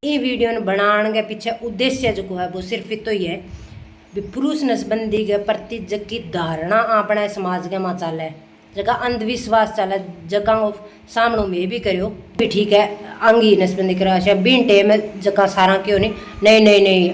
ये वीडियो बनाने के पीछे उद्देश्य जो है वो सिर्फ इतो ही है भी पुरुष नसबंदी के प्रति जकी धारणा अपने समाज के मां चले जगह अंधविश्वास चले जगह सामने में भी करो भी ठीक है अंगी नसबंदी करा बिन टेम जगह सारा क्यों नहीं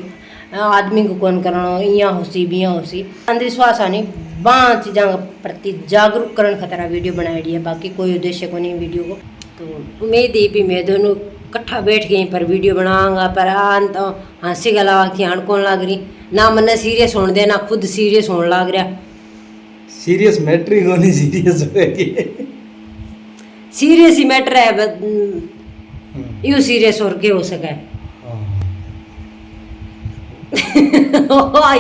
आदमी को कौन करना इं होसी बियाँ होसी अंधविश्वास आनी बाँ चीज़ों के प्रति जागरूक करने खतरा वीडियो बनाई है। बाकी कोई उद्देश्य को नहीं वीडियो को। तो उम्मीद है भी मैं दोनों कट्ठा बैठ गई पर वीडियो बनाऊंगा पर आन तो हंसी गला की हण कौन लग रही ना मन सीरियस होने दे ना खुद सीरियस होने लग रहा। सीरियस मैटर ही होनी सीरियस सीरियस ही मैटर है यू सीरियस और के हो सके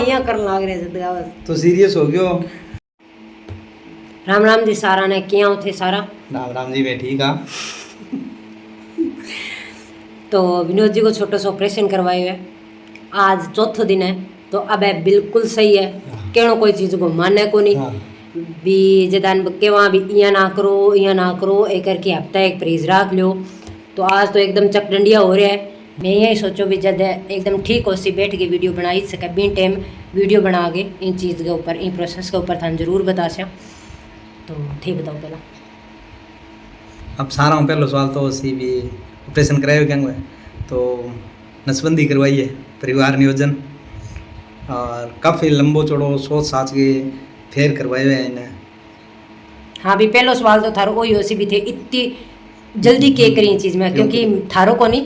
यहाँ कर लग रहे बस तो सीरियस हो गयो। राम राम जी सारा ने किया थे सारा राम राम जी मैं ठीक हाँ। तो विनोद जी को छोटा सा ऑपरेशन करवाए हुए आज चौथा दिन है तो अब है बिल्कुल सही है कहनो कोई चीज़ को माने को नहीं भी जदान के वहाँ भी इं ना करो एक करके हफ्ता एक परहेज रख लो। तो आज तो एकदम चकडंडिया हो रहा है। मैं यही सोचो भी जब एकदम ठीक हो सी बैठ के वीडियो बना ही सके बिन टाइम वीडियो बना के इन चीज़ के ऊपर इन प्रोसेस के ऊपर था जरूर बता सक। तो ठीक बताओ पहला अब सारा हूँ पहला सवाल तो सी भी ऑपरेशन कराए क्या हुआ तो नसबंदी करवाई है परिवार नियोजन और काफ़ी लंबो चौड़ो सोच साच के फेर करवाए हुए हैं इन्हें। हाँ भी पहलो सवाल तो थारो वही होसी भी थे इतनी जल्दी के करी चीज़ में क्योंकि थारो को नहीं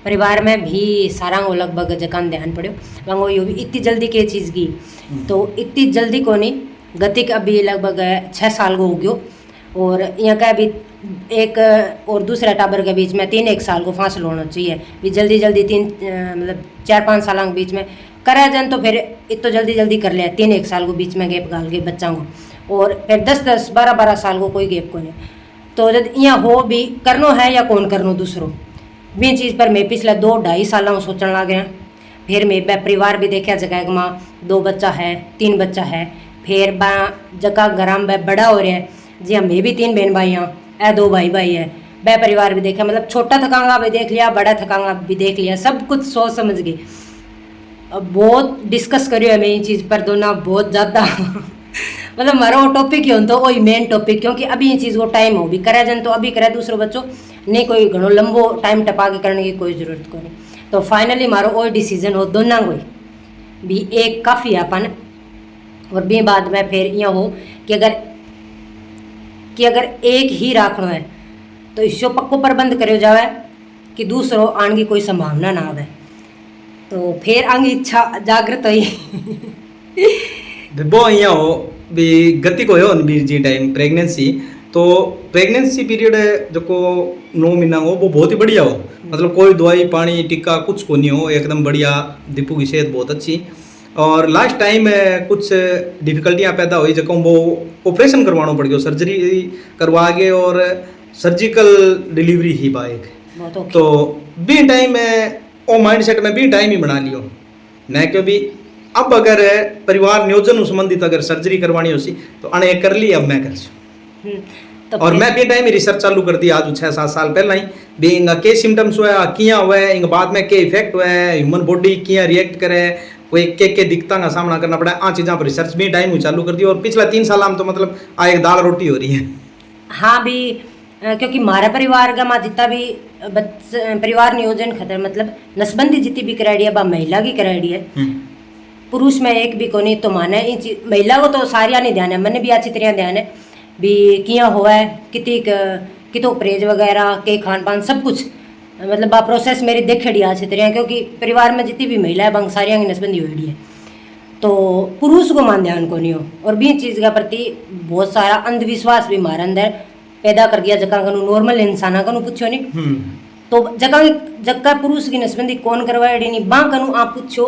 परिवार में भी सारा को लगभग जकान ध्यान पड़ो वहाँ यो भी इतनी जल्दी के चीज़ की तो इतनी जल्दी को नहीं गतिक अभी लगभग 6 साल को हो गयो और यहाँ का अभी एक और दूसरा टाबर के बीच में 3-1 साल को फासला होना चाहिए भी जल्दी 3 मतलब 4-5 साल के बीच में करा जाए तो फिर इतो जल्दी कर लिया 3-1 साल को बीच में गैप गाल के बच्चों को और फिर 10-10 12-12 साल को कोई गैप को नहीं। तो जब यहाँ हो भी करनो है या कौन करनो दूसरों भी चीज़ पर मैं पिछले 2-2.5 साल सोचने लग गया। फिर मैं परिवार भी देखा जगह माँ 2 बच्चा है 3 बच्चा है फिर जगह घर में बड़ा हो रहा है जी हाँ मैं भी 3 बहन भाई हाँ 2 भाई है वह परिवार भी देखा मतलब छोटा थकांगा भी देख लिया बड़ा थकांगा भी देख लिया सब कुछ सोच समझ गई। अब बहुत डिस्कस करियो मैं ये चीज़ पर दोनों बहुत ज़्यादा मतलब हमारा टॉपिक ही हो तो वही मेन टॉपिक क्योंकि अभी ये चीज़ को टाइम हो भी करे जन तो अभी करे दूसरों बच्चों नहीं कोई घणो लंबो टाइम टपा के करने की कोई ज़रूरत को नहीं। तो फाइनली मारो वही डिसीजन हो दोनों को भी एक काफ़ी है अपन और भी बाद में फिर यह हो कि अगर एक ही रखना है तो इसको पक्को प्रबंध करो जाए कि दूसरों आने की कोई संभावना ना आवे। तो फिर आगे इच्छा जागृत हुई वो यहाँ हो भी गति को हो बीर जी टाइम प्रेगनेंसी तो प्रेगनेंसी पीरियड जो को 9 महीना हो वो बहुत ही बढ़िया हो मतलब कोई दवाई पानी टीका कुछ को नहीं हो एकदम बढ़िया। दीपू की सेहत बहुत अच्छी और लास्ट टाइम कुछ डिफ़िकल्टियाँ पैदा हुई जब वो ऑपरेशन करवाना पड़ गया सर्जरी करवा के और सर्जिकल डिलीवरी ही बाइक तो भी टाइम वो माइंड सेट में भी टाइम ही बना लियो न क्यों भी अब अगर परिवार नियोजन संबंधित अगर सर्जरी करवानी होती तो अने कर ली अब मैं कर तो और मैं भी टाइम रिसर्च चालू कर दी आज 6-7 साल पहले ही भी इनका के सिम्टम्स हुआ किया हुआ है इनका बाद में के इफेक्ट हुआ है ह्यूमन बॉडी किया रिएक्ट करे कोई के दिक्कतों का सामना करना पड़ा आ चीज़ों पर रिसर्च भी टाइम चालू कर दी और पिछला 3 साल में तो मतलब एक दाल रोटी हो रही है। हाँ भी क्योंकि हमारा परिवार का माँ जितना भी परिवार नियोजन खतर मतलब नसबंदी जितनी भी कराई है महिला की कराई है पुरुष में एक भी को नहीं तो माने महिला को तो सारिया नहीं ध्यान है मैंने भी अच्छी तरह ध्यान है भी किया हुआ है कितो परहेज वगैरह के खान पान सब कुछ मतलब प्रोसेस मेरी देखी अच्छी तरह क्योंकि परिवार में जितनी भी महिला है बंग सारिया की नसबंदी हुई है तो पुरुष को मान ध्यान को नहीं हो और भी चीज़ के प्रति बहुत सारा अंधविश्वास भी हमारे अंदर पैदा कर दिया जगह कनु नॉर्मल इंसान कनु पूछो नहीं तो जगह पुरुष की नसबंदी कौन करवाए नहीं बाँ कनु आप पूछो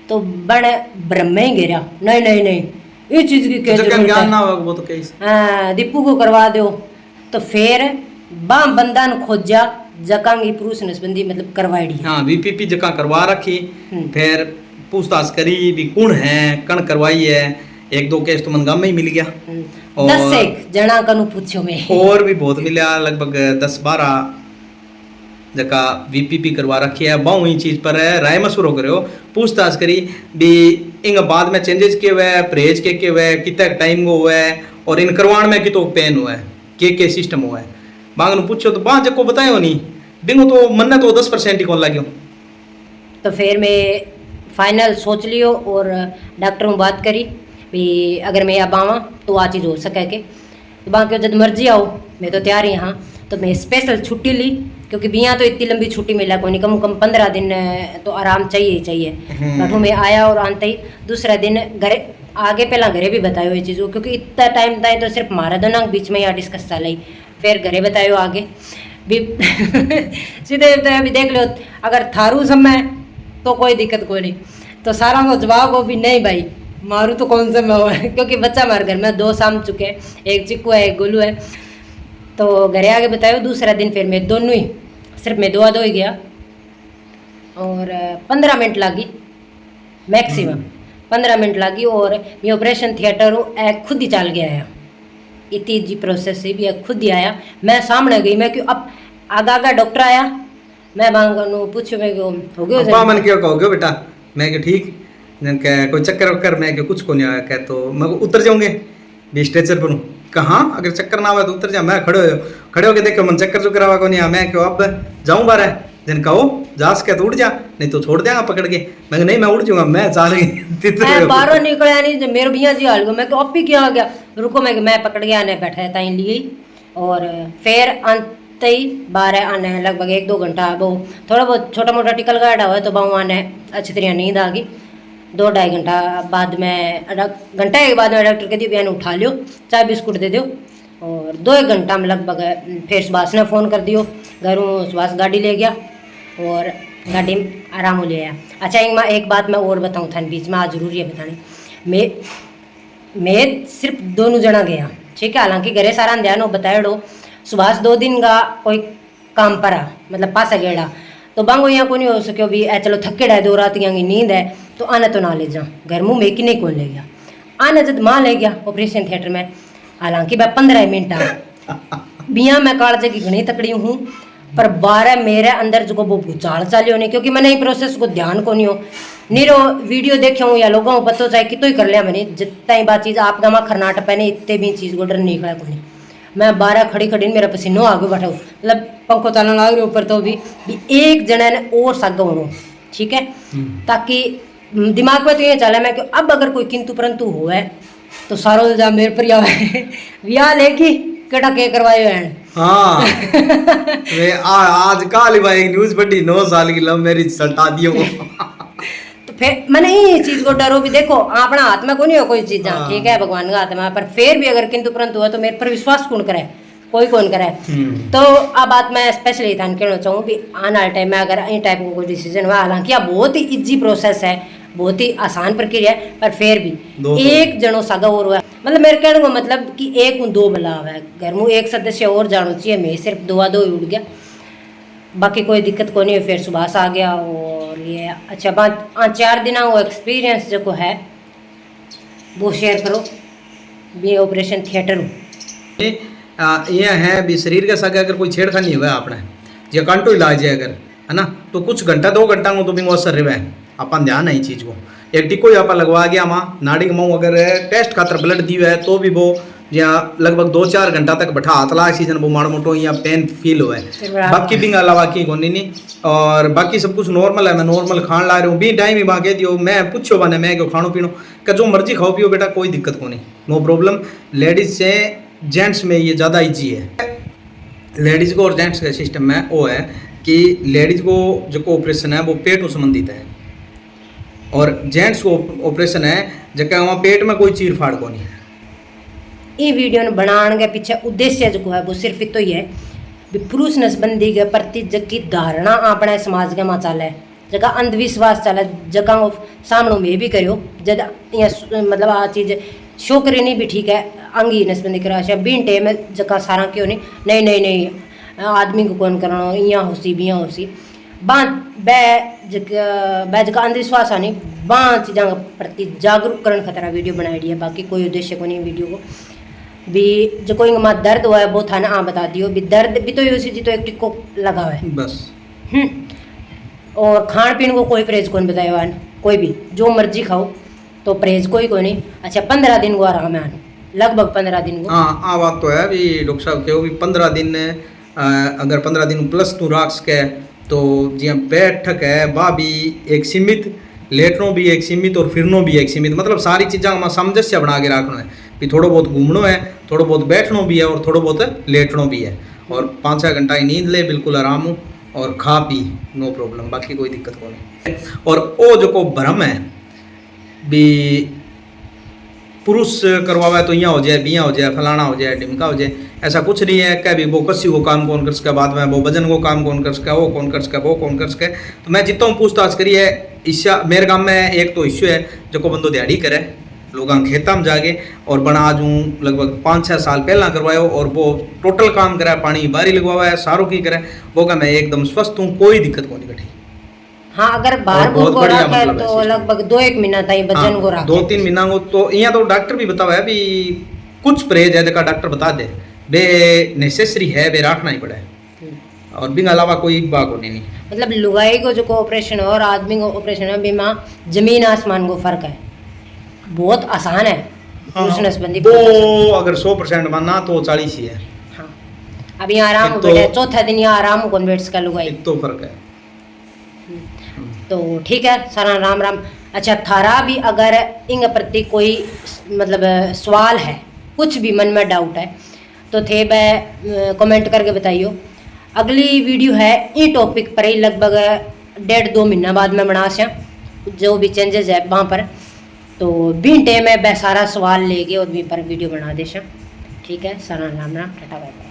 तो बड़े ब्रह्म ही गिरा नहीं ये चीज़ की क्या जरूरत है वो तो दीपू को करवा दो तो फिर बाँ बंदा न खोजा जगह की पुरुष नसबंदी मतलब करवाई हाँ बीपीपी जगह करवा रखी फिर पूछताछ करी भी कौन है कण करवाई है 1-2 केस तो मन गाँव में ही मिल गया और 10 जना कनु पूछो मैं और भी बहुत मिला लगभग 10-12 जका वीपीपी करवा रखी है बहु ही चीज पर है राय मशवरो करो पूछताछ करी भी इंग बाद में चेंजेस के हुए परहेज के हुए कितने टाइम को हुआ है और इन करवाण में कितो पेन हुआ है के सिस्टम हुआ है बांग पूछो तो बाँ जको बतायो नहीं बिंगो तो मन तो 10% ही कौन लाग्यो। तो फिर मैं फाइनल सोच लियो और डॉक्टर में बात करी भी अगर मैं अब आवा तो आ चीज़ हो सके के तो बाकी जब मर्जी आओ मैं तो तैयार ही हाँ। तो मैं स्पेशल छुट्टी ली क्योंकि बिया तो इतनी लंबी छुट्टी मिला कोई नहीं, कम से कम 15 दिन तो आराम चाहिए ही चाहिए। बैठो मैं आया और आते ही दूसरा दिन घरे आगे पहला घरे भी बतायो ये चीज़ क्योंकि इतना टाइम था तो सिर्फ मारा दोनों बीच में यहाँ डिस्कस चल रही फिर घरे बतायो आगे भी सीधे अभी देख लो अगर थारू समय तो कोई दिक्कत कोई नहीं तो सारा को जवाब हो भी नहीं भाई मारू तो कौन सा मैं हुआ है क्योंकि बच्चा हमारे घर में 2 शाम चुके हैं, एक चिक्कू है एक गोलू है। तो घरे आगे बतायो दूसरा दिन फिर मैं दोनों ही सिर्फ मैं दो ही गया और 15 मिनट लगी मैक्सिमम 15 मिनट लगी और मैं ऑपरेशन थिएटर खुद ही चल गया है। इतनी जी प्रोसेस से भी खुद ही आया मैं सामने गई मैं क्यों अब आगा डॉक्टर आया मैं बांगो पूछो मैं क्यों हो गया मन क्यों कहोगे बेटा मैं क्यों ठीक कह कोई चक्कर वक्कर मैं क्यों कुछ को नहीं आया कह तो मैं उतर जाऊंगे भी स्ट्रेचर पर हूँ कहाँ अगर चक्कर ना आवा तो उतर जा मैं खड़े होके देखो मन चक्कर चुक्कर आवा को नहीं मैं क्यों अब जाऊँ बारह जन कहो जा सके तो उड़ जा नहीं तो छोड़ देगा पकड़ के मैं नहीं मैं उड़ जाऊंगा मैं चाल गई बाहर निकला नहीं मेरे भैया जी हाल गो मैं अब भी क्या आ गया रुको मैं पकड़ गया आने बैठा है ताई लिए और फिर अंत ही 12 आने लगभग 1-2 घंटा वो थोड़ा बहुत छोटा मोटा टिकल गाड़ा हुआ तो बहु आने अच्छी तरह नींद आ गई। 2-2.5 घंटा बाद में घंटा के बाद में डॉक्टर कहती बहन उठा लियो चाय बिस्कुट दे दो और 2-1 घंटा में लगभग फिर सुभाष ने फ़ोन कर दियो घरों सुभाष गाड़ी ले गया और गाड़ी में आराम हो लिया। अच्छा एक बात मैं और बताऊँ था बीच में आज जरूरी है बताने मैं सिर्फ दोनों जना गया ठीक है हालांकि घरे सारा ध्यान हो बताया डो सुभाष 2 दिन का कोई काम परा मतलब पासा गेड़ा तो बांगो यहाँ को नहीं हो सको भी चलो थकेड़ा है 2 रात की नींद है तो आने तो ना ले जा घर मुँह में कि नहीं कौन ले गया आने जब माँ ले गया ऑपरेशन थिएटर में हालांकि मैं 15 मिनट आ बिया मैं कालजे की घनी तकड़ी हूँ पर 12 मेरे अंदर जो वो भूचाल चाली होने क्योंकि मैंने ये प्रोसेस को ध्यान को नहीं हो नीरो वीडियो देखे हूँ या लोगों को पता चाहे कि तो ही कर लिया मैंने जितना ही बात चीज़ आप गमा खरनाट पहने इतने भी चीज़ को डर नहीं निकला को नहीं मैं 12 खड़ी मेरा पसीनो आगे बैठा मतलब पंखो चलने लग रहे ऊपर तो भी एक जना ने और सागा होना ठीक है ताकि दिमाग में तो ये चला मैं कि अब अगर कोई किंतु परंतु हो है तो सारो जा मेरे पर विवाह लेगी केटा के करवाए हैं हाँ वे आज काल भाई न्यूज़ बड़ी 9 साल की लव मैरिज सल्टा दियो तो फिर मैंने ये चीज को डरो भी देखो अपना हाथ में को नहीं हो कोई चीज ठीक है भगवान का हाथ में पर फिर भी अगर किंतु परंतु हुआ तो मेरे पर विश्वास कौन करे कोई कौन करे। तो अब बात मैं स्पेशली ध्यान कहना चाहूँ कि आने वाले टाइम में अगर इन टाइप का कोई डिसीजन हुआ हालांकि अब बहुत ही इजी प्रोसेस है बहुत ही आसान प्रक्रिया है पर फिर भी एक जनो सागा और हुआ मतलब मेरे कहने को मतलब कि 1-2 बलाव है घर में एक सदस्य और जानो चाहिए मैं सिर्फ 2 ही उड़ गया बाकी कोई दिक्कत को नहीं फिर सुबह आ गया और ये अच्छा बात 4 दिन वो एक्सपीरियंस जो है वो शेयर करो भी ऑपरेशन थिएटर ये है भी शरीर के साथ अगर कोई छेड़खानी हुआ आपने या कांटो इलाज है अगर है ना तो कुछ घंटा 2 घंटा को तो भी असर रहे अपन ध्यान है चीज़ को एक टिको आप लगवा गया माँ नाड़ी माँ अगर टेस्ट खातर ब्लड दी है तो भी वो या लगभग 2-4 घंटा तक बैठा हाथला सीजन वो माड़ो मोटो या पेन फील हुआ है बाकी भी अलावा की को नहीं और बाकी सब कुछ नॉर्मल है मैं नॉर्मल खान ला रहा हूँ भी टाइम ही वहाँ कह दियो मैं पूछो बने मैं क्यों खानो पीनो का जो मर्जी खाओ पियो बेटा कोई दिक्कत को नहीं नो प्रॉब्लम लेडीज से जेंट्स में ये ज़्यादा ईजी है लेडीज़ को और जेंट्स का सिस्टम में वो है कि लेडीज़ को जो ऑपरेशन है वो पेट संबंधित है और जेंट्स को ऑपरेशन है जगह वहाँ पेट में कोई चीर फाड़ को नहीं। ये वीडियो बनाने के पीछे उद्देश्य जो है वो सिर्फ इतो ही है भी पुरुष नसबंदी के प्रति जबकि धारणा अपने समाज के में चल है जगह अंधविश्वास चल जगह सामने में भी करो जब मतलब आ चीज़ शो करे नहीं भी ठीक है अंगी नसबंदी करा बीन टे में जगह सारा क्यों नहीं आदमी को कौन करना यहाँ होसी भी यहाँ होसी जगह अंधविश्वास आनी चीज़ों के प्रति जागरूक करने खतरा वीडियो बनाई है बाकी कोई उद्देश्य को नहीं वीडियो को भी जो कोई दर्द हुआ है वो थाना बता दियो भी दर्द भी तो यूसी जी तो एक टिक्को लगा है बस और खान पीन को कोई परहेज कौन बताए वान, कोई भी जो मर्जी खाओ तो परहेज कोई को नहीं। अच्छा 15 दिन को आराम है, लगभग 15 दिन को। हाँ आ बात तो है भी डॉक्टर साहब कहो भी 15 दिन अगर 15 दिन प्लस तू राख सके तो जियां बैठक है बा भी एक सीमित, लेटनो भी एक सीमित और फिरनो भी एक सीमित, मतलब सारी चीज़ा में सामंजस्य बना के रखना है भी थोड़ा बहुत घूमना है, थोड़ा बहुत बैठना भी है और थोड़ा बहुत लेटना भी है, और 5-6 घंटा की नींद ले बिल्कुल आराम हो और खा पी नो प्रॉब्लम, बाकी कोई दिक्कत को नहीं। और वो जो को भ्रम है भी पुरुष करवावे तो यहाँ हो जाए, बिया हो जाए, फलाना हो जाए, ढिमका हो जाए, ऐसा कुछ नहीं है। क्या भी वो कसी को काम कौन कर सके, बाद में वो वजन को काम कौन कर सके, वो कौन कर सके, वो कौन कर सके। तो मैं जितना पूछताछ करी है ईशा मेरे गांव में एक तो इश्यू है जो को बंदो दिहाड़ी करे, लोग खेता में जाके और बना आज हूँ लगभग 5-6 साल पहला करवायो और वो टोटल काम करे, पानी बारी लगवावा है, सारों की करे, वो का मैं एकदम स्वस्थ हूँ, कोई दिक्कत को नहीं कटी। हाँ अगर बाहर बहुत को बढ़िया रखा है मतलब है तो लगभग 2-1 महीना ताई वजन को रखा 2-3 महीना को तो यहाँ तो डॉक्टर भी बतावा है भी कुछ परहेज है जगह डॉक्टर बता दे बे नेसेसरी है, बे रखना ही पड़े, और बिन अलावा कोई बात होनी नहीं। मतलब लुगाई को जो को ऑपरेशन है और आदमी को ऑपरेशन है बीमा जमीन आसमान को फर्क है, बहुत आसान है। पुरुष नसबंदी वो अगर 100% मानना तो 40 ही है। हाँ अब यहाँ आराम हो तो- बैठे, चौथा दिन यहाँ आराम हो कन्वर्ट्स का लुगाई, एक तो फर्क है। तो ठीक है सारा राम राम। अच्छा थारा भी अगर इंग प्रति कोई मतलब सवाल है, कुछ भी मन में डाउट है तो थे वह कमेंट करके बताइयो। अगली वीडियो है ये टॉपिक पर ही लगभग 1.5-2 महीना बाद में बना से जो भी चेंजेस है वहाँ पर, तो भी टाइम में वह सारा सवाल लेके और भी पर वीडियो बना दे। ठीक है सारा Ram Ram, tata bye bye.